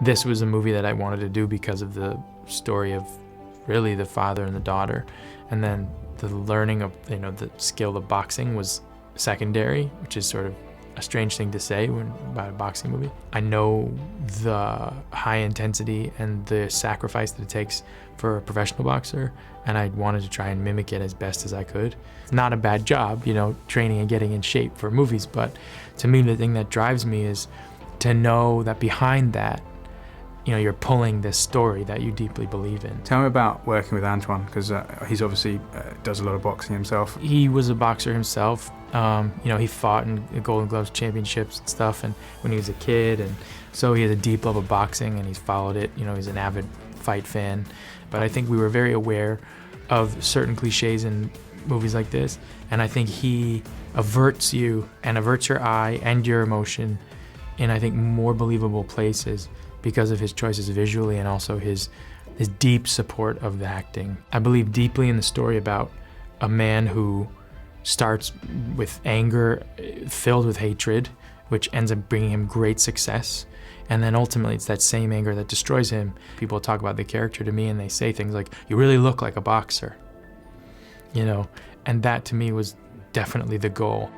this was a movie that I wanted to do because of the story of really the father and the daughter. And then the learning of, the skill of boxing was secondary, which is sort of a strange thing to say about a boxing movie. I know the high intensity and the sacrifice that it takes for a professional boxer, and I wanted to try and mimic it as best as I could. It's not a bad job, training and getting in shape for movies, but to me, the thing that drives me is to know that behind that, you're pulling this story that you deeply believe in. Tell me about working with Antoine, because he's obviously does a lot of boxing himself. He was a boxer himself. He fought in the Golden Gloves championships and stuff, and when he was a kid, and so he has a deep love of boxing, and he's followed it. He's an avid fight fan. But I think we were very aware of certain cliches in movies like this, and I think he averts you and averts your eye and your emotion in, I think, more believable places because of his choices visually and also his deep support of the acting. I believe deeply in the story about a man who starts with anger filled with hatred, which ends up bringing him great success. And then ultimately it's that same anger that destroys him. People talk about the character to me and they say things like, "You really look like a boxer." And that to me was definitely the goal.